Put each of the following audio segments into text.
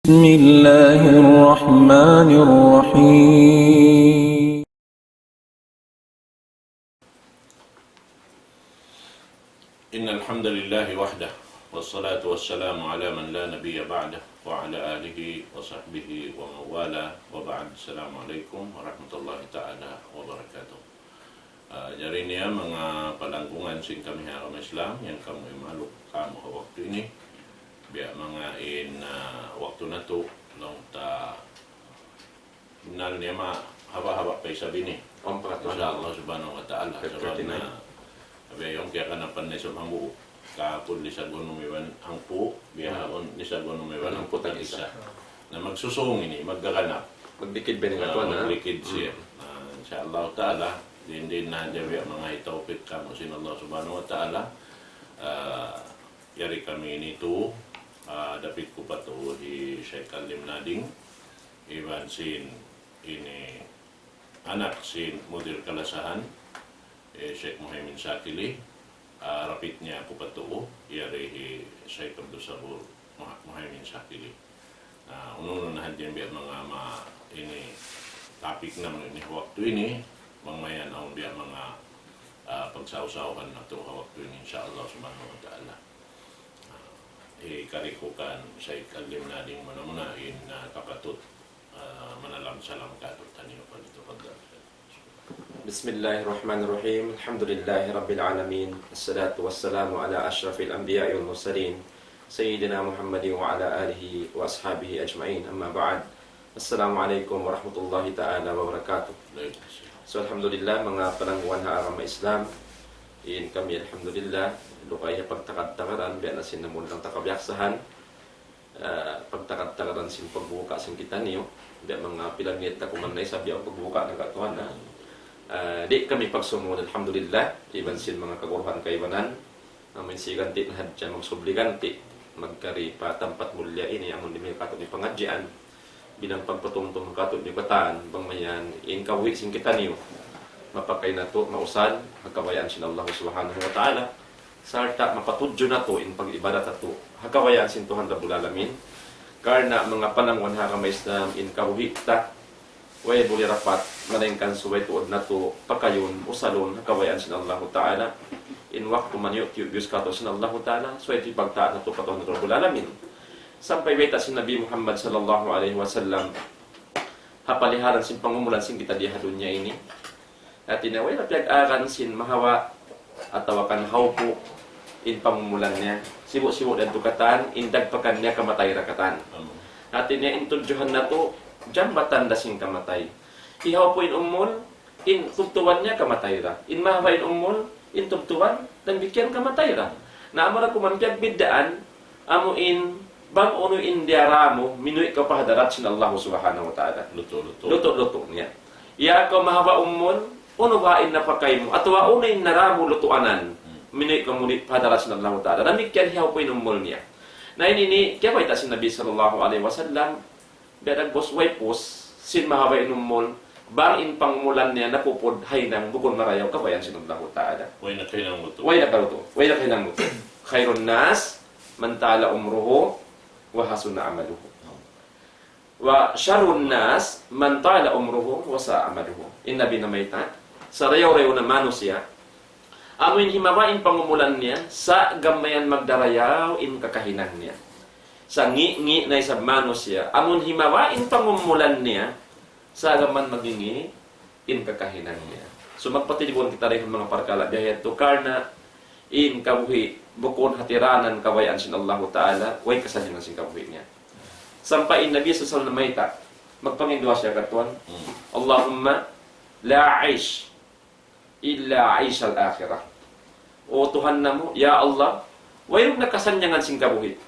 بسم الله الرحمن الرحيم إن الحمد لله وحده والصلاة والسلام على من لا نبي بعده وعلى آله وصحبه ومن والاه وبعد. السلام عليكم ورحمة الله تعالى wabarakatuh. Jadi niya mga palangkungan sing kami haram Islam yang kamu imaluk kamu waktu ini biar mga waktu na to nung ta binal niya haba-haba pa isa bini insya Allah subhanahu wa ta'ala sebab na yung kaya kanapan na isang hambu kapon lisag gunumiwan ang po biyahon lisag gunumiwan ang po tag-isa na magsusung ini maggaganap magdikid ba nga ito na? Magdikid siya insya Allah ta'ala din na jabi mga itawpit kamo sin Allah subhanahu wa ta'ala yari kami nito dapit ko pa to di Sheikh Alim Nading iban sin ini anak sin Mudir Kalasahan Sheikh Muhammad Sakili rapit niya ko pa to yari Sheikh Abdul Sabur Muhammad Sakili ununahan din biya mga ini topic naman ini waktu ini mangmayan ang biya mga pagsausawan na to waktu ini insyaAllah subhanahu wa ta'ala karikukan Sheikh Alim Nading muna-munain na kapatut manalam salam katut taniyo pa dito pagdal. Bismillahirrahmanirrahim. Alhamdulillahi Rabbil Alamin. Assalatu wassalamu ala ashrafil anbiya'i wal mursalin Sayyidina Muhammadin wa ala alihi wa ashabihi ajma'in. Amma ba'd. Assalamualaikum warahmatullahi ta'ala wabarakatuh. So alhamdulillah mga panangguan haarama Islam kami alhamdulillah lukaya pagtakad-takaran biya na sinamun lang takabiyaksahan pagtakad-takaran sin pagbuka sin kita niyo biya mga pilangit na kuman na isa biya pagbuka ng katuhan na di kami pagsumunod alhamdulillah iban sin mga kaguruhan kaibanan amin siganti na hadya magsubliganti magkari pa tampat mulya ini amon di may kato ni pangadyan bilang pagpatungtong kato ni bataan bangmayan kawi sin kita niyo mapakay na to, mausan, hakawayan sin Allah subhanahu wa ta'ala. Sarta, mapatudyo na to, in pag-ibadat na to, hakawayan sin Tuhan Rabbul Alamin. Karna mga panangwan haramay Islam, in karuhita, way buli rapat, malengkan suway tuod na to, pakayon, usalon, hakawayan sin Allah ta'ala. In waktu maniyot, yus kato sin Allah ta'ala, suway ti pagtaan na to, patuhan na Rabbul Alamin. Sampai weta sin Nabi Muhammad sallallahu alaihi wasallam, hapaliharan sin pangumulan sin kita dihadun niya ini, at inaway na pinag-aran sin mahawa at tawakan hawpo in pamumulan niya. Sibo-sibo dan tukatan, indagpakan niya kamatay rakatan. At niya intudyohan na to, dyan matanda sing kamatay. Ihaw po in umol, in tubtuwan niya kamatay ra. In mahawa in umol, in tubtuwan, dan bigyan kamatay ra. Na amo na kumanpiyag biddaan, amo in bang uno in diaramo, minuit ka pahadarat sin Allah subhanahu wa ta'ala. Luto niya. Iya ka mahawa umol, uno bain na pakay mo, at waunay naramo lutuanan, minay kamunit padaras ng Allah Ta'ala. Namigyan hiyaw po inumol niya. Na ini, kaya ba itasin Nabi sallallahu alaihi wasallam, biya nagbosway pos, sin mahabay inumol, bang in pangmulan niya, napupod, hay nang bukon marayaw, kabayan sin Allah Ta'ala. Way na kayo ng muto. Way na kayo ng muto. Khairun nas, mantala umruho, wahasun na amaluhu. Wa syarrun nas, mantala umruho, wasa amaluhu. Nabi na may sa rayaw-rayaw na manusia, amoin himawain pangumulan niya, sa gamayan magdarayaw in kakahinan niya. Sa ngi-ngi na isang manusia, amon himawain pangumulan niya, sa gaman magingi in kakahinan niya. So magpatilibon kita rin mga parkala, biyahit to karna in kabuhi, bukon hatiranan kawayan sin Allah Ta'ala, way kasahin sin kabuhi niya. Sampain Nabi sa na mayta, magpangindwa siya katuan, Allahumma la aish illa aish al-akhirah. O Tuhan namo, Ya Allah, wayron na kasanyangan sing kabuhi.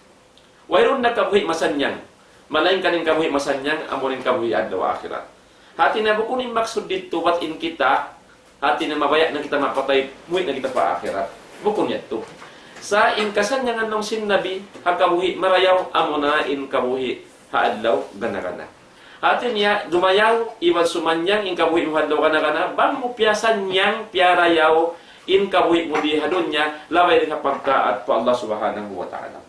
Wayron na kabuhi masanyang. Malain kaning kabuhi masanyang, amunin kabuhi adlaw akhirat. Hati na bukunin maksud dito, wat in kita, hati na mabayak na kita mapatay, muwi na kita pa akhirat. Bukun yato. Sa in kasanyangan ng sin Nabi, hakabuhi marayaw, amuna in kabuhi haadlaw, gana-gana. Atin niya, dumayaw, iwan sumanyang, in kabuhi mo hadlaw kana-kana, bang mo piyasan niyang, piyarayaw, in kabuhi mo di hadon niya, laway rin pagkaat po Allah subhanahu wa ta'ala.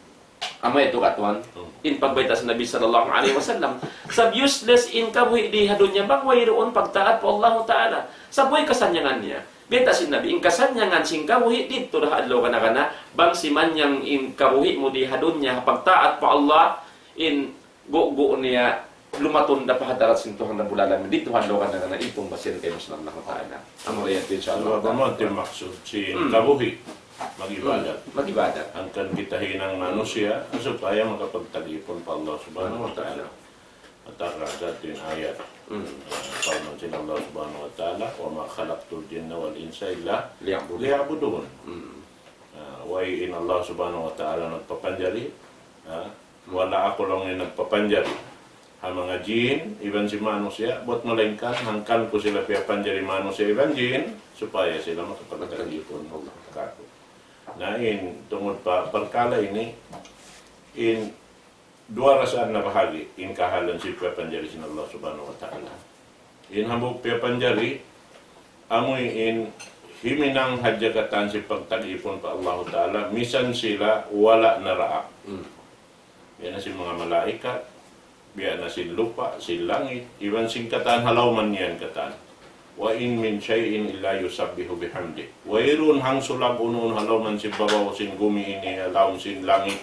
Amay ito katuan. In pagbaita sa Nabi sallallahu alaihi wasallam. Sab useless in kabuhi di hadunya bang wayroon pagtaat po Allah Ta'ala. Saboy kasanyangan niya. Beta si Nabi, in kasanyangan sing kabuhi dito dah adlaw kana bang si manyang in kabuhi mo di hadunya pagtaat po Allah in go niya lumatun na pahadarat sin Tuhan na bulalan dito hadlaw kana itong basin kay Muslim Allah Ta'ala. Amo riyat inshallah. Ano ba maksud si kabuhi? Mag-ibadat. Mag-ibadat. Angkan kita hinang manusia supaya makapagtagipon pa Allah Subhanahu wa Ta'ala. At aragat din ayat. Pauman sin Allah Subhanahu wa Ta'ala, wa ma khalaqtul jinna wal insa illa liya'budun. Way in Allah Subhanahu wa Ta'ala nagpapanjari. Wala ako lang yung nagpapanjari. Ang mga jin, iban si manusia, buat malengkan, hangkan ko sila piyapanjari manusia, iban jin, supaya sila makapagtagipon kako. Na tungod pa perkala ini dua rasaan na bahagi in kahalan si piyapanjari sin Allah Subhanahu wa Ta'ala. Hambuk piyapanjari amoy himinang hadjakatan si pagtagipon pa Allah Ta'ala misan sila wala naraak. Yan na si mga malaikat, biya na si lupa, si langit, iban singkatan halawman yan katan. Wa in min shay'in illa yusabbihu bihamdi. Wa irun hang sulag unun halawman si babaw sin gumi ini alawm sin langit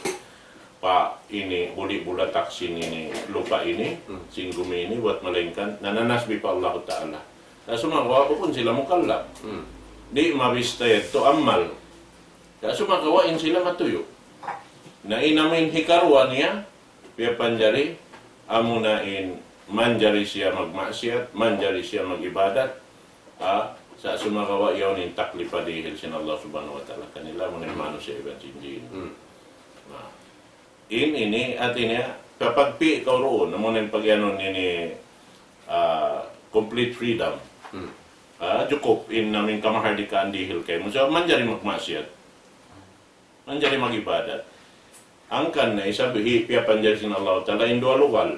pa ini buli bulatak sin ini lupa ini sin gumi ini buat malengkan nananasbi pa Allah Ta'ala. Na sumagawa ko pun sila mukallab. Di mabista to amal. Na sumagawain sila matuyo. Na inamin hikarwa niya piyapanjari amunain manjari siya magmaksiat, manjari siya magibadat. Sa sumagawa yaw nin taklipadihin sin Allah Subhanahu wa Ta'ala kanila mo nin manusia iban sinjin. Ini at ini kapag ikaw roon mo nin pagyanon ini complete freedom. Cukup namin kamahardikaan dihil kayo mo. So manjari magmaksiat, manjari magibadat. Angkan na isabihi piyapanjari sin Allah Ta'ala in dua lugal.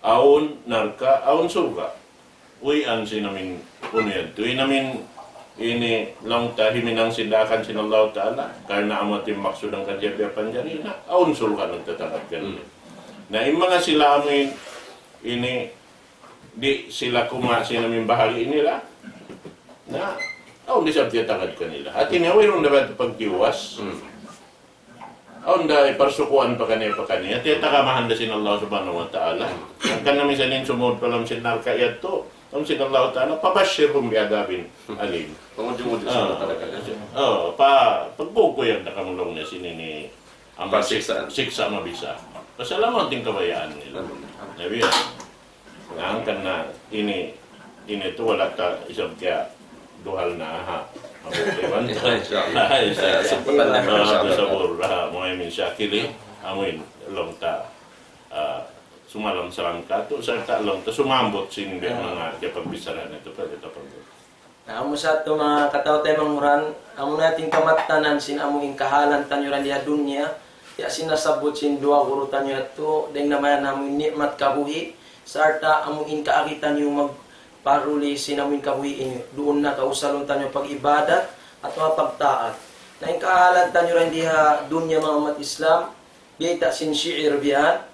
Aun narka, aun surga. Uy, ang sinamin punyan. Tuwi namin ini lang tahiminang sindakan sin Allah Ta'ala karena amatim maksud ang kadya piyapanjari na aun surga nagtatangkat ganun. Na yung mga sila amin ini di sila kumasi namin bahagi nila na aun di sabtiya takad kanila. At inawirong dapat pagkiwas. Aun da parsukuan pa kaniya. Tiyata kamahan da sin Allah Subhanahu wa Ta'ala. Ang kanami sanin sumud pa lang sin narkayat to. Ang sin Allah Ta'ala, papashirhum biadabin alim. Pangudyo-udyo sa talaga. Pagbuko yan nakamulong niya sinini ang siksa mabisa. Pasalamat din kabayaan nila. Nabi yan. Ang na ini to wala ta isang kaya duhal na aha. Mabukiwan to. Sempatan na Sabor mo ay min syakili. Amin long ta sumalam sa langka to sa lang ta sumambot sin mga kapagbisaran ito pa dito pa. Amo sa ito mga kataw tayo manguran, amo natin kamatanan sin amo kahalan tanyo randiya dunya, ya sinasabot sin dua guru tanyo ito, dahil naman amo nikmat kabuhi, sa arta amo kaakitan yung magparuli sin amo kabuhi inyo, doon na kausalon tanyo pag-ibadat at mga pagtaat. Na kahalan tanyo randiya dunya mga umat Islam, biyata sin shi'ir biyan,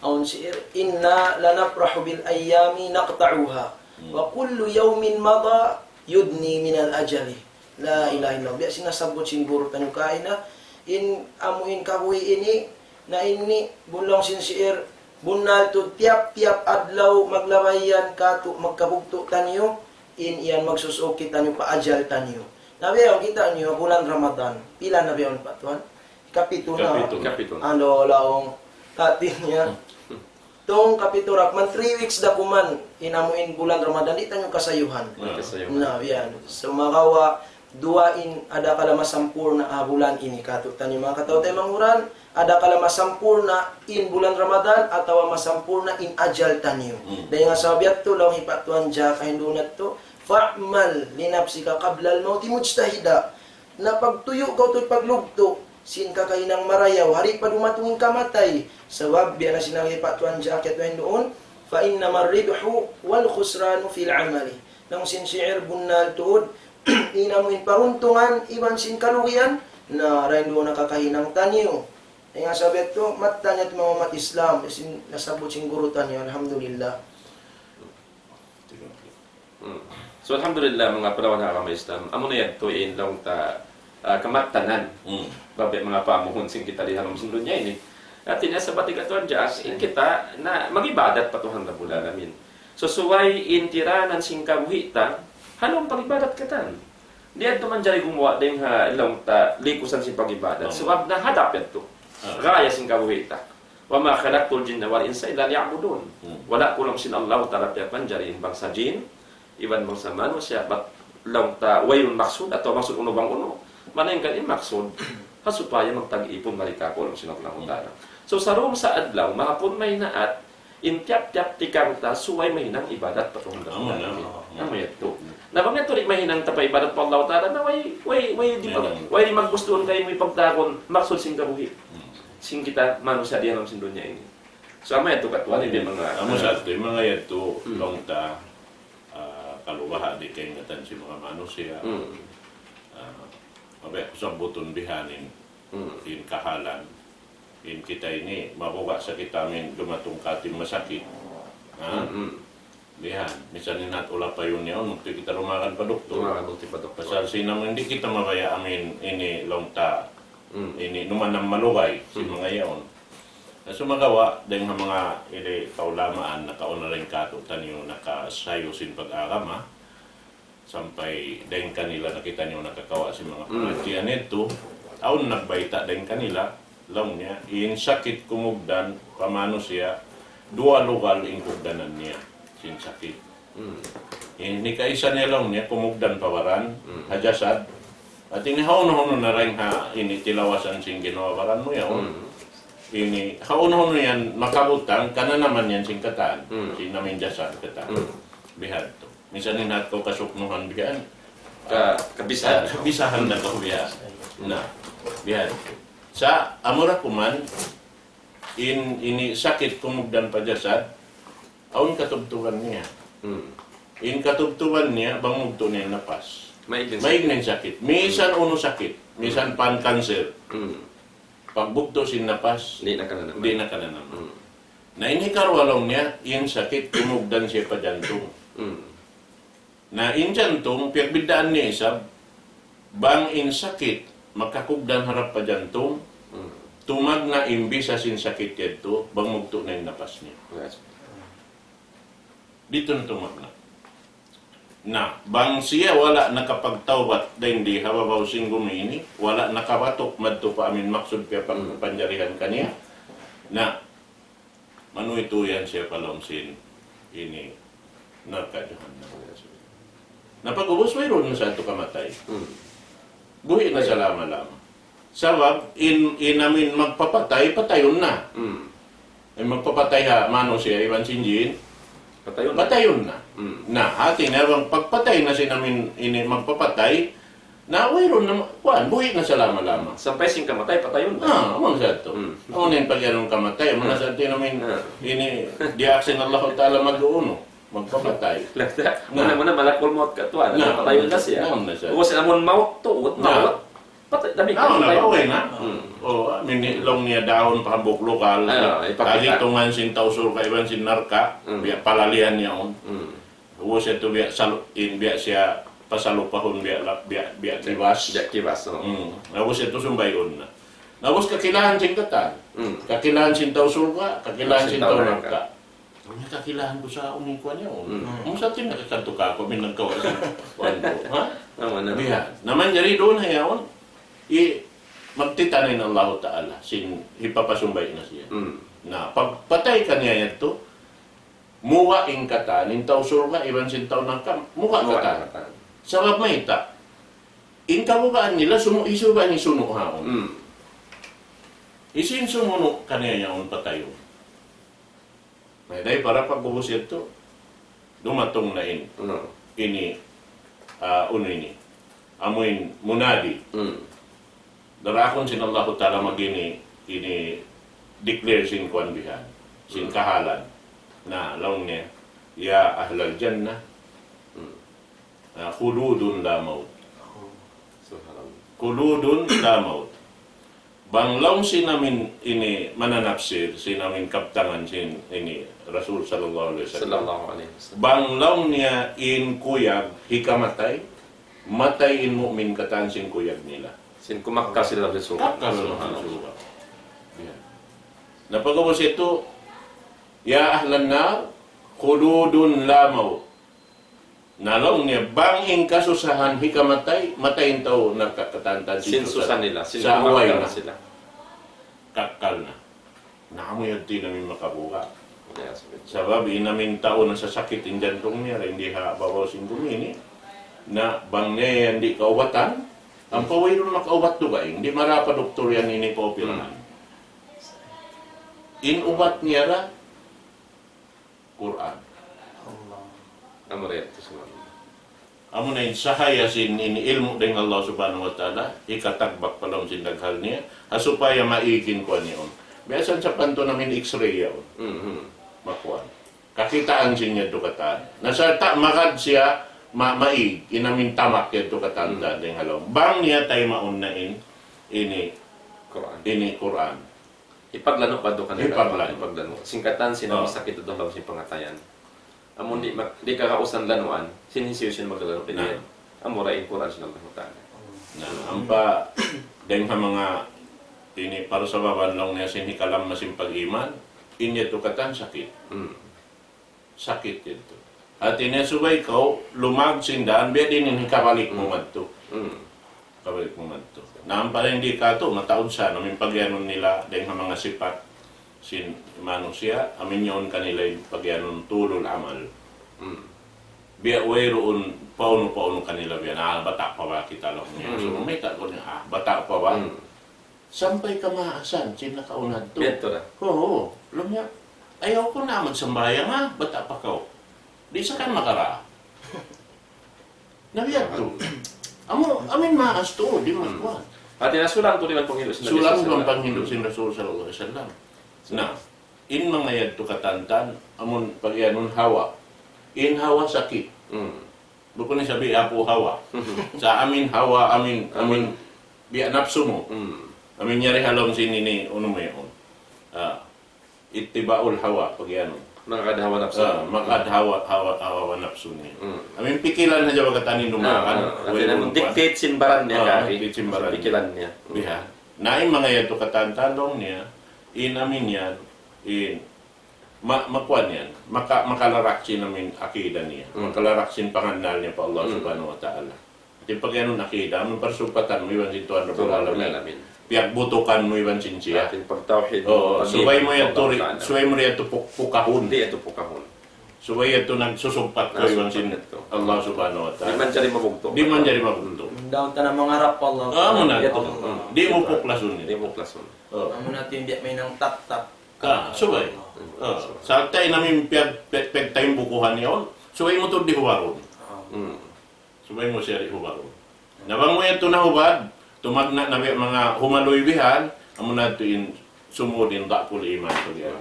aun shi'ir, inna lanafrahu bil ayyami naqta'uha, wa kullu yawmin mada yudni minal ajali. La ilaha illallah. Biya sinasabot siguro tanyo kain na in amuin kabuhi ini na ini bulong sincere bunal to tiap-tiap adlaw maglawayan kato magkabugto tanyo in iyan magsusuki tanyo pa ajal tanyo. Nabiyon kita niyo bulan Ramadan. Pila na biyon pa tuan? Kapitulo. Ano laong atin niya. Tong kapiturak man 3 weeks da kuman inamuin bulan Ramadan di tanyo kasayuhan. Na yan. So magawa duain ada kala masampurna bulan ini kato tanyo mga kataw tay manguran ada kala masampurna in bulan Ramadan atau masampurna in ajal tanyo. Dahil nga sabiat to law hipatuan ja kahindunat to fa'mal linafsika qabla al-maut mujtahida. Na pagtuyo ka to paglugto sin kakainang marayaw hari pa dumatungin kamatay sawab biya na sinabi patuan jacket wen doon fa inna marribhu wal khusranu fil amali nang sin shi'ir bunnal tuod inamuin paruntungan iban sin kalugian na rain doon nakakahinang tanyo Yang nga sabi ito, mata niya mga umat Islam, nasabot sing gurutan niya, alhamdulillah. So alhamdulillah mga palawan na kamay Islam, amo na yan tuin lang ta kamatanan. Babe mga pamuhon sing kita di halom sindon niya ini. At ina sa batigatuan Diyas, in kita na magibadat patuhan na bulan namin. So suway intiranan sing kabuhita, halong pagibadat katan. Di ato man jari gumawa din ha ilong ta likusan sing pagibadat. Sebab na hadap yato. Gaya sing kabuhita. Wa ma khalaqtul jinna wal insa illa liya'budun. Wala kulang sin Allah ta'ala piapan jari bangsa jin, iban bangsa manusia bat lang ta wayun maksud atau maksud uno bang uno. Mana yang kan maksud supaya magtag-ipon malika ko lang sinok lang utara. So sarong sa adlaw mahapon may naat intiap-tiap tikang ta suway mahinang ibadat patungod na namin. Ito. Nabangat to rin mahinang tapay ibadat pa Allah ta'ala na way di maggustuhan kayo mo ipagtakon maksud sing kabuhi. Sing kita manusia diyan ang sindon niya ini. So ama ito katwali din mga amo sa ito mga ito long ta kaluwaha di kay ngatan si mga manusia. Mabe sa buton bihanin in kahalan in kita ini mabuga sa kita min dumatong kating masakit. Bihan, misalnya nat ulah payun niya mukti kita rumakan pa doktor. Pasal sinang hindi kita mabaya amin ini long ta ini numanang malugay si mga yaon. So magawa dahil mga ili kaulamaan na kauna rin katutan yung nakasayo sin pag-agama sampai dahil kanila nakita niyo nakakawa si mga pangadjian ito aun nagbaita dahil kanila lang niya in sakit kumugdan pamano siya dua lugal in kugdanan niya sin sakit. Ini kaisa niya lang niya kumugdan pawaran hajasad at ini haon-haon na rin ha ini tilawasan sing ginawaran mo yaon. Ini haon-haon yan makabutang kana naman yan sing katan sing namin jasad katan. Bihad to. Minsan ninat ko kasuknuhan bihan kabisahan na ko biha. Na bihad. Sa amura kuman ini sakit kumugdan pa jasad aun katubtugan niya. In katubtugan niya bangugto niya napas. Maigning sakit. Minsan uno sakit. Minsan pan-cancer. Pagbukto sin napas, di na naman. Na ini karwalong niya, yung sakit, tumugdan siya pa jantung. Na in jantung, piyagbidaan niya isab, bang in sakit, makakugdan harap pa jantung, tumag na imbi sa sin sakit yato, bang mugto na yung napas niya. Dito na tumag na. Na, bang siya wala nakapagtawbat dahil di hawabaw sing gumini, wala nakabatok madto pa amin maksud kaya panjarihan kaniya, na manu ito yan siya palomsin ini narkadyahan na. Napag-ubos mayroon na sa ito kamatay. Buhi na sa lama-lama. Sabab, inamin magpapatay, patayon na. Ay magpapatay ha, mano siya, iwan sinjin, patayon na. Na ating nawang pagpatay na sinamin ini magpapatay na wayron na kuan buhi na sa lama-lama. Sampai sing kamatay patayon na. Amang sa ito. Amang na yung pagyanong kamatay. Amang sa ito namin ini diaksin Allah Ta'ala mag-uuno. Magpapatay. Muna malakol mo at katuan. Patayon na siya. Uwas na mong maut to. Maut. Patay. Dami ka patay na. O, minilong niya daon pahambok lokal. Kagitungan sin tausur kaiban sin narka. Biya palalian niya on. Uwas ito biya siya pasalupahon biya kiwas. Biya kiwas. Uwas ito sumbayon na. Uwas kakilahan sin katan. Kakilahan sin tausur ka. Kakilahan sin tau narka. Ang kakilahan ko sa umingkuan niya. Ang sa atin nakakanto ka ako. Minagkawa sa kuwan ko. Ha? Biya. Naman jari doon hayaon. Magtitanay ng Allah Ta'ala sin hipapasumbay na siya. Na pagpatay ka niya ito, muwa ing katan, in tausur ka, iban sin taon ng kam, muwa katan. Sabab mahita, in kabukaan nila, isu ba ni suno haon? Isin sumuno kaniya niya ang patayo. May dahil para pag-ubos ito, dumatong na ini, amuin munadi. Darakon sin Allah Ta'ala magini ini declare sin kuan bihan, sin kahalan na laung niya ya ahlal jannah khuludun la maut. Khuludun la maut. Banglaw sinamin ini mananapsir, sinamin kaptangan sin ini Rasul sallallahu alaihi wasallam. Sallallahu alaihi wasallam. Banglaw niya in kuyag hikamatay, matay in mu'min katan sin kuyag nila. Sin kumakka sila sa suka. Napagabos ito, ya ahlan nar, khuludun la maut. Nalong niya, banging kasusahan hikamatay, matayin tao na kakatantan Sinsusan nila. Sin sa away kumakka na. sila. Kakal na. Nakamuyan din namin makabuka. Yes. Sabab, inamin tao na sasakit yung jantong niya, hindi hababaw sin bumini, na bang niya hindi kaubatan, ang paway rin makaubat to hindi marapa doktor yan ini paupirahan. Inubat niya ra, Quran. Amuret semua. Amo na yung sahaya sin ini ilmu dengan Allah subhanahu wa ta'ala, ikatagbak palang sin daghal niya, asupaya maikin ko niyon. Biasan sa panto namin x-ray yun. Makuan. Kakitaan siya dukataan. Nasa makad siya maig, inamin tamak yan dukataan ng halaw. Bang niya tayo maunain ini Quran. Ipaglano pa do kanila. Ipaglano. Singkatan sino sakit do daw si pangatayan. Amon di kakausan lanuan, sinisiyo siya maglalaro piniyan. Amora in Quran sila mahutana. Na ampa dahil sa mga ini para sa babanlong niya sinikalam masin pag-iman, inya tukatan sakit. Sakit ito. At inesubay ko, lumag sindaan, biya din hinikabalik mo man ito. Kabalik mo man ito. Naampala hindi ka ito, mataon siya, namin pagyanon nila, dahil sa mga sipat, sin mano siya, amin yun kanila yung pagyanon tulol amal. Biya wayroon, pauno-pauno kanila biya, bata pa ba kita lang niya. So, may tako niya, bata pa ba? Sampay ka maasan, sinakaunad to. Beto na. Oo, alam niya, ayaw ko na magsambayan ha, bata pa ka. Di sa kan makara. Nabiyag to. Amin maas to, di maskuhan. At inasulang to naman Panginoon sa Sulang doon Panginoon sin Rasul sallallahu alaihi wasallam. Na, in mga yad to katantan, amon pag yanon hawa. In hawa sakit. Buko ni sabi, apo hawa. Sa amin hawa, amin biya napso mo. Amin nyari halong sinini, ano mo yun? Itibaul hawa, pag yanon. Makakadhawa na sa Makadhawa napso niya. Amin pikilan na dyan katanin lumakan. Dictate simbaran niya kari. Dictate simbaran niya. Pikilan niya. Biha. Nain mga yato katantalong niya, inamin yan, makuan yan, makalaraksin namin akida niya, makalaraksin panganal niya pa Allah subhanahu wa ta'ala. At yung pag yanon akida, amin parsupatan mo iwan si Tuhan Rabbul Alamin. Piyak butukan mo iwan sinsiya. Ating pagtawhid. Subay mo yan to pukahun. Hindi ito pukahun. Subay yan to nagsusumpat ko iwan sin Allah subhanahu wa Di ta'ala. man jari mabugto. Di man jari mabunto. Daw ta na mga rap Allah. Mo na. Ito. Di mo puklasun Di niya. mo klason. Amo natin biya may nang tap-tap. Subay. Sa tayo namin peg tayong bukuhan niyon, subay mo to di huwaron. Subay mo siya di huwaron. Nabang mo yan to na hubad, tumagna na mga humaloy bihan, amo na ito in sumudin dakul iman to diyan.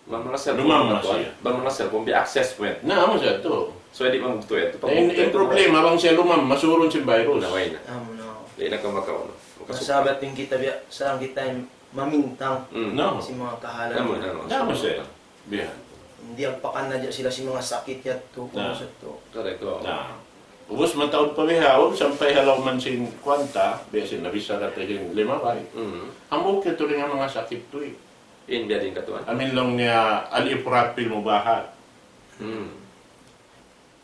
Lumang siya. Bamalasel kung bi-access mo yan. Na amo siya to. So, hindi mabugto yan. In problema bang siya lumam, masuron si virus. Naway na. Amo na. Hindi na ka makaon. Masabat din kita biya sa kita mamintang No. si mga kahalan. Na amo siya. Bihan. Hindi ang pakan na dyan sila si mga sakit yat to. Na. To. Correct. Na. Ubus man taon pa bihawon, sampay halaw man sin kwanta, besin nabisa na tayo sin lima bay. Amok ito rin ang mga sakit to eh. In biya din katuan. Amin lang niya al-ifrat pil mubahat.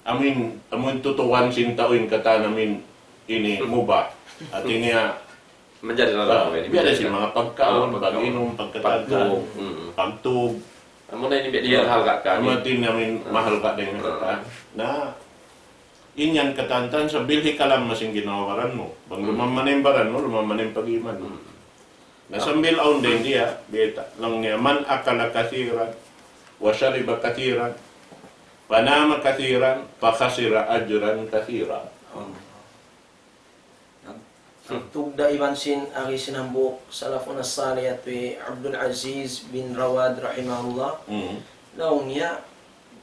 Amin tutuwan sin taon kata namin ini mubah. At niya Menjadi lalaw. biya na sin mga pagkaon, pag-inom, pagkatagka, pagtug. Amo na ini biya dia hal ka kami. Amatin namin mahal ka din kata. Na inyan katantan sa bilhi ka lang masing ginawaran mo. Bang lumamanim-baran mo, lumamanim pag-iman mo. Nasambil aun din dia, beta lang niya, man akala kathiran, wa shariba kathiran, panama kathiran, pakasira ajran kathiran. Tugda iban sin ari sinambok salafun as-salih at Abdul Aziz bin Rawad rahimahullah. Laong niya,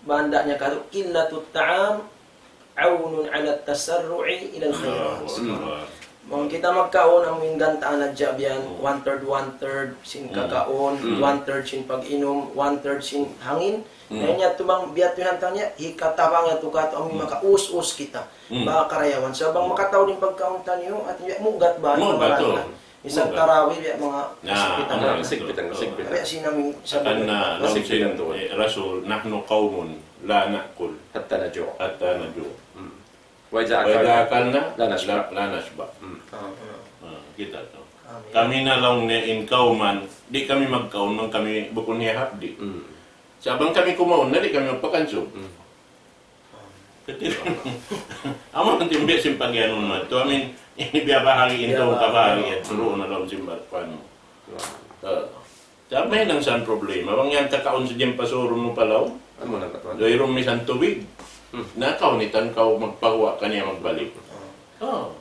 banda niya kato, killatut ta'am, aunun ala tasarru'i ila al-khairat. Mong kita magkaon ang ming gantaan na jabyan, 1/3 sin kakaon, 1/3 sin pag-inom, 1/3 sin hangin. Ngayon niya tumang biat pinantang niya, hikatabang niya tukat ang makaus-us kita. Baka karayawan. So bang makataw din pagkauntan niyo at mugat ba? Mugat to. Isang tarawih biya mga Sigpitan. Kaya sinaming Akan na Masigpitan lang to. Rasul, nahnu qawmun la na'kul Hatta na jo. hatta naju. Wa Wa idza idza akalna la nashba. la nashba. Ah, Kita to. Amin. Kami na lang ni in kauman, di kami magkaon man kami bukon niya hapdi. Sabang kami kumaon na di kami magpakansog. Ketira. Amo ang timbe simpagyanon man. To amin ini biya bahagi into kabahagi at suro na lang simbarpan mo. Sabay nang san problema. Bang yan kakaon sa diyang pasuro mo palaw. Ano na katuan? Doyrong misan tubig. Nakaunitan ka magpahuwa kaniya magbalik. Oh.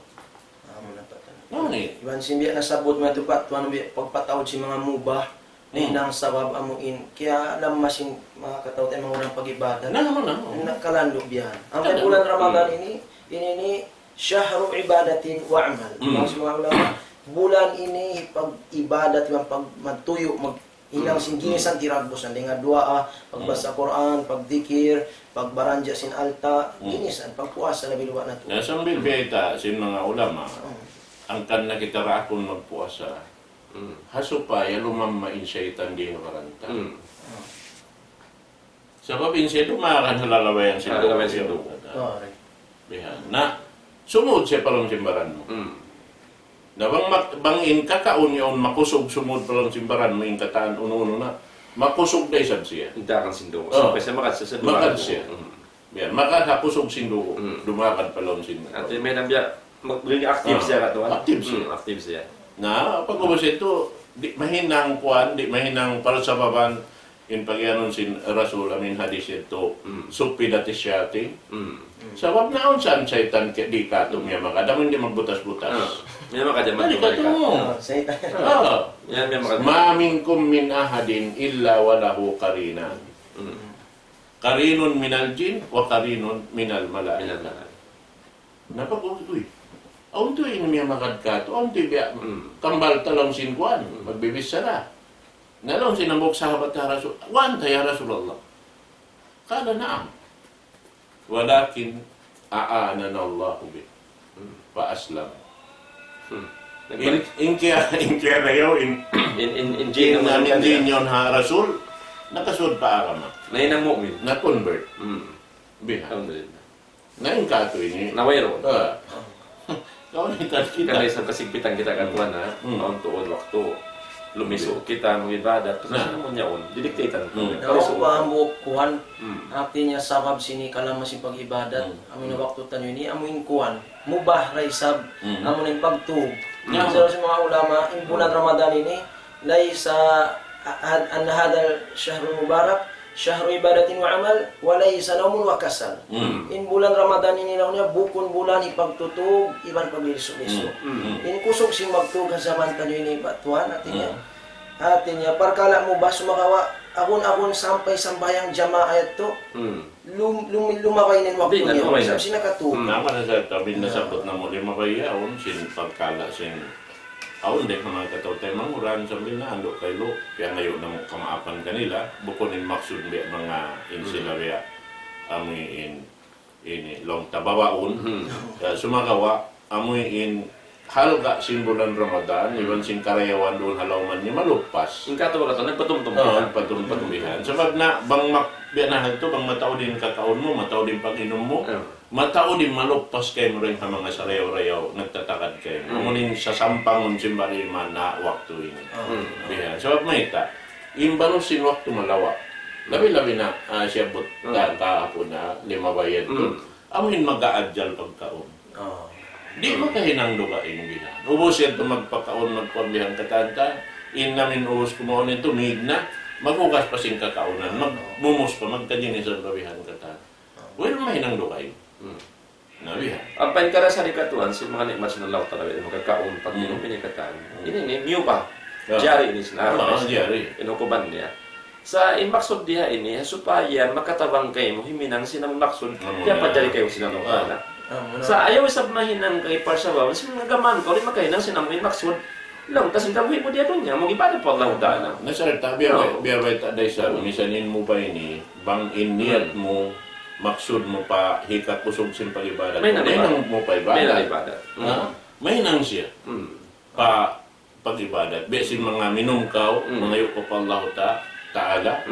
amo na patan. Ngunit. Iban simbiya na sabot mo tupat tuan pagpatawad si mga mubah ni nang sabab amuin. Kaya alam masin mga katawt ay mga urang pag-ibadat. Nakalandok biyan. Ang Kalandok. bulan Ramadan ini syahru ibadatin wa amal. Mga ulama, bulan ini pag-ibadat yung pag-magtuyo, ilang singgisan tiragbosan dengan doa, pagbasa Quran, pagdikir, pagbaranja sin alta, ginisan, pagpuasa labi luwa na to. Nasambil beta sin mga ulama. Ang kan na kita rakon magpuasa. Hasupaya lumamain syaitan di nakaranta. Sebab insya dumakan halalawayan sin Halalawayan sin dugo. Correct. Bihan. Na sumud siya palong simbaran mo. Na bangin kakaon yun makusog sumud palong simbaran mo yung kataan uno-uno na makusog na isab siya. Hindi akan sindo. Oh. Sampai sa makat sa Makad siya. Bihan. Makad hakusog sindugo. Dumakan palong sindugo. At may nambya magling active siya katuan. Active siya. Active siya. Na pag-ubos ito, di mahinang kuan, di mahinang para sa baban in pagyanon sin Rasul amin hadis ito supi dati syati. Sabab na unsan syaitan di katum ya makadam hindi magbutas-butas. May makadyaman Dali ka to. Say Yan may makadyaman. Ma minkum min ahadin illa wa lahu qarinan. Qarinun minal jin wa qarinun minal malaika. Napag-uwi. Aun to ini miya makadkato, aun to biya kambal talong sinkuan, magbibisa na. Nalong sinambok sahabat ya Rasul, wanta ya Rasulullah. Kala naam. Walakin a'anana Allah bi. Pa-aslam. Inkiya rayo in Jin naman namin din ha Rasul, nakasud pa akama. May nang mu'min. Na-convert. Biha. Alhamdulillah. Ngayon kato ini. Nawayro. Kau ni kita. Kaya isang kasigpitan kita katuan na, maun tuon waktu. Lumiso kita mag-ibadat. Tapos ano mo niyaon? Didiktitan ko. Nawa mo kuhan, artinya sabab sini kala masih pag-ibadat, amin na waktu tanyo ini, amin kuhan, mubah raisab, amin yung pagtug. Sa mga ulama, in bulan Ramadan ini, laysa an hadal syahrul mubarak, syahru ibadatin wa amal, walaysa naumun wa kasal. In bulan Ramadan ini naunya bukun bulan ipagtutug, iban pagliso-liso. In kusog sing magtug sa zaman tanyo ini batuan, artinya parkala mo ba sumakawa akon sampai sambayang jamaah ito lumabay nin waktu Di, niya na. sinakatug. Napa na sa tabi na sabot na muli mabayaon, sin pagkala, sin aon din ka mga kataw tayo manguran sa na ando kayo kaya ngayon na kamaapan kanila bukunin maksud biya mga insilaria amoy in long tabawaon sumagawa amoy in halga simbolan Ramadan iban sin karayawan doon halawman niya malupas Yung katuwa ka to, nagpatumtum patumihan sabab na bang bianahan to bang matao din kakaon mo matao din pag-inom mo matao din maluppas kayo mo rin ka mga sarayaw-rayaw, nagtatakad kayo. Umunin sa sampangon simbari man na waktu ini. Bihan. So, mahita, imbanusin waktu malawa. Labi-labi na siya but kahapon na 5 bayan to. Amuhin mag-aadjal pagkaon. Di makahinang lugain bihan. Ubus yan ito magpakaon, magpambihan katanta. Namin ubus kumaon ito, na magugas pa sing kakaunan. Magmumos pa, magkajinis ang babihan katanta. Well, mahinang lugain. Nabihan. Ang pankara sa likatuan, si mga nikmat sa nalaw talaga, magkakaon, pag minum pinikataan. Ini niyo pa. Jari ini sinara. Jari. Inukuban niya. Sa imaksud dia ini, supaya makatabang kayo mo, himinang sinang maksud, kaya pa jari kayo sinanong na. Sa ayaw isab mahinang kay parsabaw, sin nagaman ko rin makahinang sinamuin maksud. Lang tas gawi mo diya dunya, mo ibadat po Allah taala. Nasarta biya ta day sa misanin mo pa ini bang iniyat mo maksud mo pa hikat kusog sin pagibadat. May nang mo pa May ibadat. ibadat. May nang siya pa pagibadat. Besin mga minungkaw, mga yuko pa Allah taala.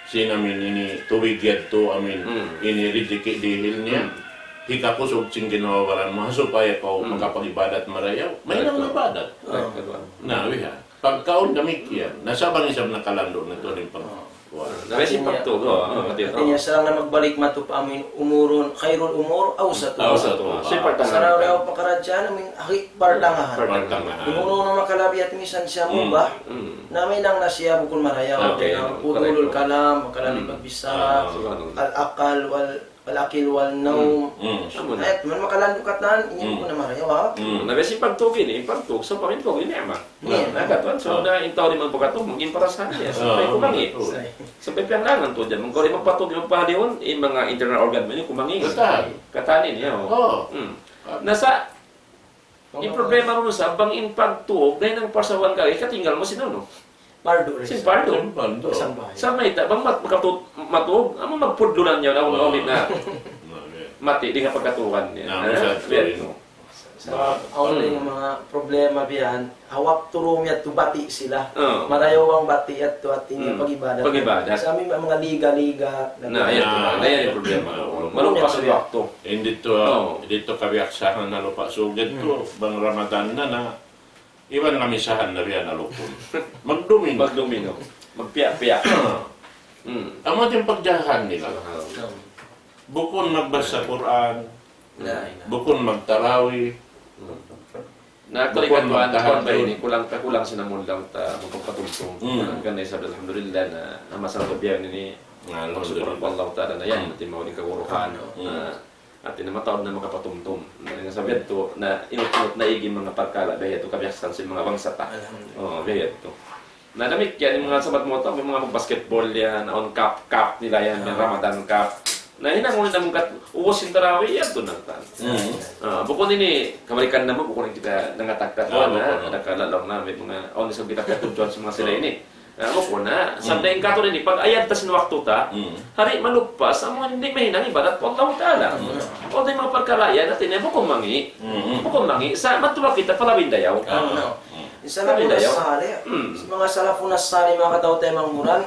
Sinamin ini tuwid yadto amin ini ridiki dihil niya. Hika kusog sing ginawawaran mo supaya ko makapagibadat marayaw. May nang ibadat. Na wiha. Pagkaon damikyan, nasabang isab nakalando na to rin pang Kasi pagtugo, Artinya sarang na magbalik matu pa amin umurun khairul umur awsatu. Si partangan. Sarang raw pakaradyan amin aki partangahan. Partangahan. Kung na makalabi at misan siya mubah, na may nang nasiya bukul marayaw. Okay. Pudulul kalam, makalabi pagbisa, al-akal wal-akil wal-naum. Ayat man makalandukat naan, inyo ko na marayaw ha. Nabesi pagtug ini, pagtug sa pamin ko ini ama. Nagatuan so na intaw di man pagkatug mungkin para sa kanya. Sabay kumangi. Sabay pianglangan to diyan. Mung ko rin magpatug yung pahadihon, mga internal organ mo kumangi. Katanin niya. Nasa yung problema ron sa bang in pagtuog dahil ng parsawan ka, katinggal mo sino. Pardo rin. Sin pardo. Isang bahay. Sa may bang matuog, amo magpudlunan niya na unit na mati di nga pagkatukan niya. Sa yung mga problema biyan, hawak turong yat to bati sila. Marayaw ang bati at to at ini pagibadat. Pagibadat. Sa amin mga liga-liga. Na ayan yung problema. Malumpas ang wakto. Dito kabiaksahan na lupa. So, dito, bang Ramadan na iwan na misahan na riyan alupon. Magdomino. Magpiyak-piyak. Ang ating pagdahan nila, bukon magbasa Quran, bukon magtarawi, Nagkalikatuan ba ini kulang sinamulang ta magpapatugtong. Ganay sabi alhamdulillah na masarap biyan ini. Alhamdulillah Allah taala na yan natin mao ni kawuruhan. At namataon na makapatumtum. Nga sabi to na inutnot na igi mga pagkala dahil to kabiyasan sa mga bangsa ta. Dahil to. Na damit yan yung mga sabat mo to, may mga basketball yan, on cup nila yan, yung Ramadan cup. Na hinangon na mong uwasin tarawih yan doon nagtan. Bukod ini kamalikan naman bukod kita nangatakkat na nakalalong na may mga on sa kita katudyon sa mga sila ini. Bukod na sabday kato ini pag ayad ta sin waktu ta hari malugpas amo hindi mahinang ibadat po Allah taala. O day mga pagkalayan natin bukod mangi sa matuwa kita palawin dayaw. Salafun as-salih, mga salafun as-salih, mga katawtay mangmuran,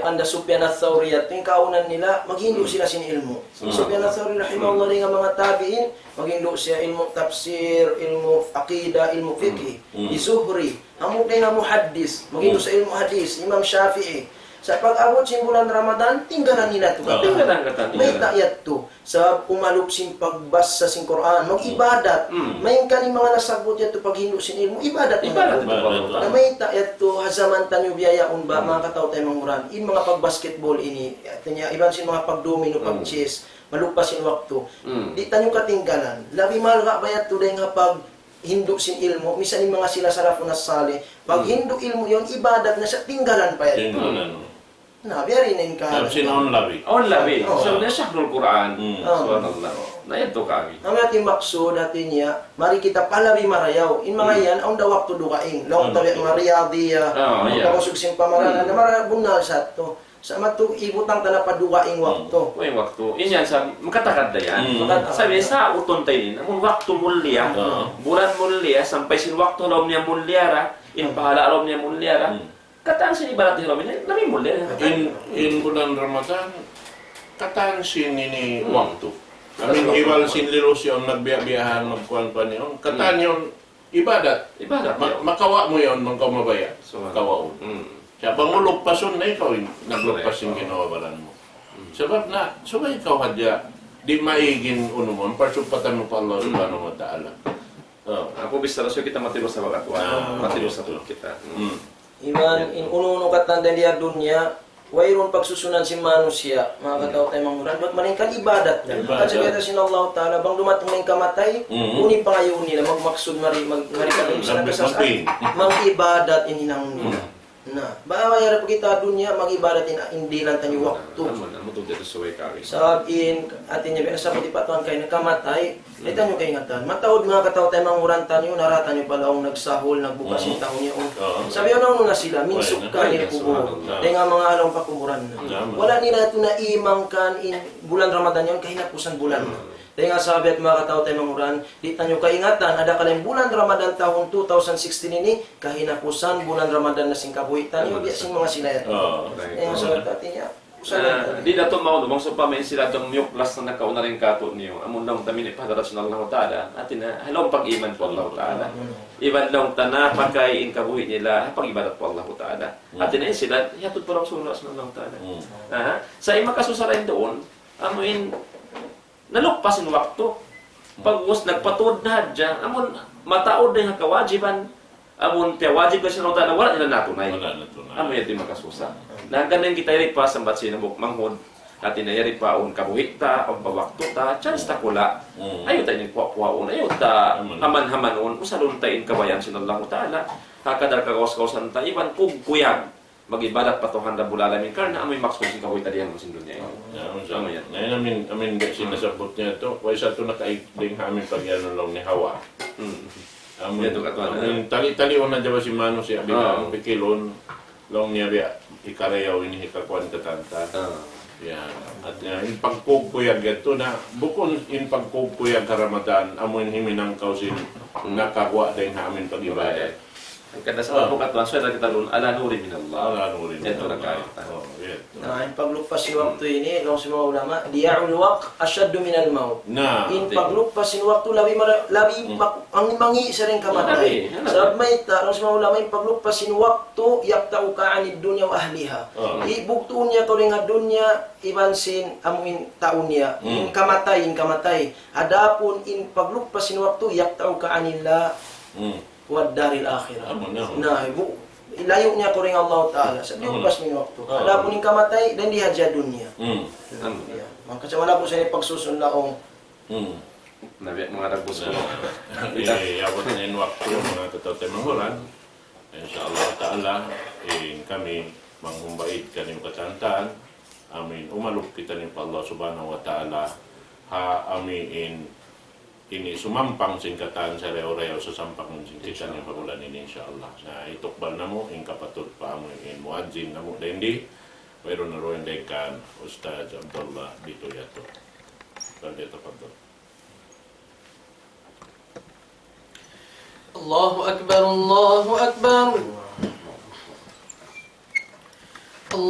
anda Sufyan ats-Tsauri at yung kaunan nila, maghindo sila sin ilmu. Sufyan ats-Tsauri rahimahullah rin ang mga tabi'in, maghindo siya ilmu tafsir, ilmu aqidah, ilmu fiqh, Zuhri, ang mukha nga muhaddis, maghindo sa ilmu hadis, Imam Shafi'i. Sa pag-abot sin bulan Ramadan, tinggalan nila ito. May tayat to. Sa umalup sin pagbas sa sin Quran, mag-ibadat. May kaning mga nasabot yato pag hindo sin ilmo, ibadat na may tayat to, hazaman tanyo biyayaon ba, mga kataw tayo manguran. In mga pag-basketball ini, iban sin mga pag-domino, pag-chess, malupas sin wakto. Di tanyo katinggalan. Labi malga bayat to dahil nga pag hindo sin ilmo, misan yung mga sila salafun as-salih, pag hindo ilmo yon ibadat na sa tinggalan pa yan. Na, biyari na yung kahalan. Tapos on-labi. On-labi. So, nasyakdol Quran. Subhanallah. Na ito kami. Ang ating maksud natin niya, mari kita palabi marayaw. In mga yan, ang dawak to dukain. Laong tabi mga riyadiya, pagkasugsing pamaranan, na marabunal sa ito. Sa matu ibutang ka na padukaing wakto. Yung wakto. Inyan sa makatakad na yan. Sabi sa uton tayo din, ang wakto mulya, bulan mulya, sampay sin wakto laom niya mulyara, inpahala laom niya mulyara, kataan sin ibarat ni laom niya, nami mulya. In bulan Ramadan, kataan sin ini waktu. Amin iwal sin liros yung nagbiyabiyahan, magkuhan pa niyon. Kataan yun, ibadat. Makawa mo yun, nung kamabaya. Kawa mo. Siya, bangulog pasun na ikaw, naglugpas yung ginawabalan mo. Sebab na, sabay ikaw hadya, di maigin uno mo, ang parsupatan mo pa Allah subhanahu wa ta'ala. Ako bisa raso kita matilos sa bagatuan, matilos sa tulog kita. Iman, in uno-uno katanda niya dunya, wayron pagsusunan si manusia, mga kataw tayo manguran, ba't maningkan ibadat na. At sabi ito sin Allah ta'ala, bang dumating na yung kamatay, uni pangayon nila, magmaksud, mag-ibadat, mag-ibadat, ininang nila. Nah, bayar kita dunia mag-ibadatin hindi lang tanyo waktu. Amo to dito suway kari. Sabin atin niya binasa ko patuan kay nakamatay. Ito nyo kay ingatan. Mataod mga kataw tayo manguran tanyo, narata nyo pala ang nagsahol, nagbukas yung taon niyo. Sabi yun na sila, minsuk ka niya kubo. Dahil nga mga along pakumuran na. Wala nila ito na imangkan in bulan Ramadan yun, kahinapusan bulan na. Dahil nga sabi at mga kataw tayo manguran, di tanyo kaingatan, ada kalang bulan Ramadan taon 2016 ini, kahinapusan bulan Ramadan na singkabuhitan, yung biasing mga sinayat. Dahil nga sabi natin niya, di dato mao mong so pa may sila tong yung plus na nakauna rin kato niyo amon lang tamin ipadaras na Allah taala atin na halong pag-iman po Allah taala iban lang tana pagkay in kabuhi nila pag-ibadat po Allah taala atin na sila yatud po lang sunas ng Allah taala sa ima kasusaran doon amoin nalukpasin waktu pag us nagpatud na hadya amon mataod din ang kawajiban amon kaya wajib ka siya taala wala nila natunay amo yati makasusa na ganun kita yari pa sa batsi na manghod at inayari pa un kabuhi ta o pawakto ta chance ta kula ayo ta ni puwa-puwaon ayo ta haman-hamanon usalon ta in kabayan sinallahu taala hakadar kagawas-gawasan ta iban kuyag mag-ibadat patuhan da bulalamin karna amoy max kung kabuhi ta diyan sin dunya Amo yan. Ngayon amin sinasabot niya ito. Kaya sa ito nakaigling amin pagyanon lang ni Hawa. Amin tali-taliwan na dyan si Mano si Abibang Pikilon long niya biya ikarayaw ini hikakuan katanta. Yan. At in pagkugpuyag ito na bukon in pagkugpuyag karamadan amoy himinang kausin nakagwa din amin pag-ibadat. Ang kada sa pagkatuan so kita lun ala nuri min Allah. Ala nuri. Ito na kahit. Nah, in paglugpas si waktu ini, long si mga ulama, diya'ul waq asyaddu minal maut. In paglugpas si waktu labi ang mangi sa rin kamatay. Sabab may ta, long si mga ulama, in paglugpas si waktu yakta'u ka'anid dunya wa ahliha. Ibugtuon niya to rin nga dunya, ibansin amuin taon niya. In kamatay. Adapun in paglugpas si waktu yakta'u ka'anillah wa daril akhirah. Nah, ibu ilayo niya ko rin Allah Ta'ala sa liupas niyo waktu. Wala po ning kamatay, dan di hadya dunya. Kasi wala po sa pagsusunlaong. Nabi mga ragbos ko. Iyabot na yung waktu mga katote manguran. Insyaallah Ta'ala, kami manghumbait kaniyong katantaan. Amin. Umalok kita ni Allah Subhanahu wa Ta'ala. Amin. Ini sumampang singkatan sa reo-reo sa sampang singkitan yung pagulan ini insyaallah. Sa itukbal na mo, in kapatid pa mo, in muadzin na mo, hindi, mayroon na rin dekan Ustaz Abdullah dito yato. Dito padol. Allahu Akbar, Allahu Akbar. Allahu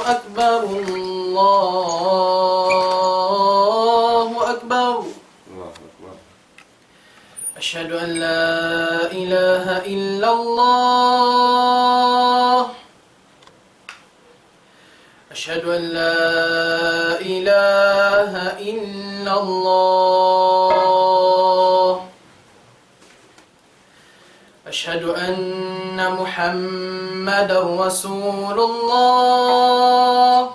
Akbar, أشهد أن لا إله إلا الله أشهد أن لا إله إلا الله أشهد أن محمدا رسول الله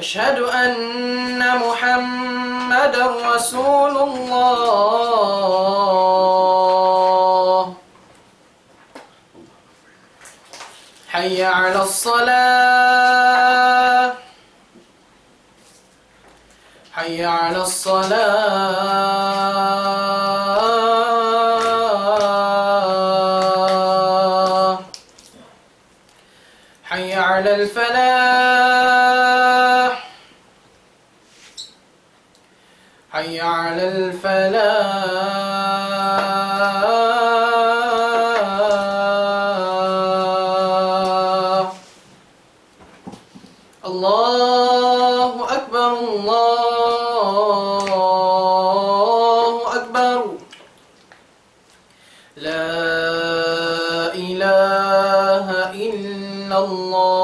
أشهد أن محمدا رسول الله حي على الصلاة حي على الصلاة حي على الفلاح حي على الفلاح الله أكبر الله أكبر لا إله إلا الله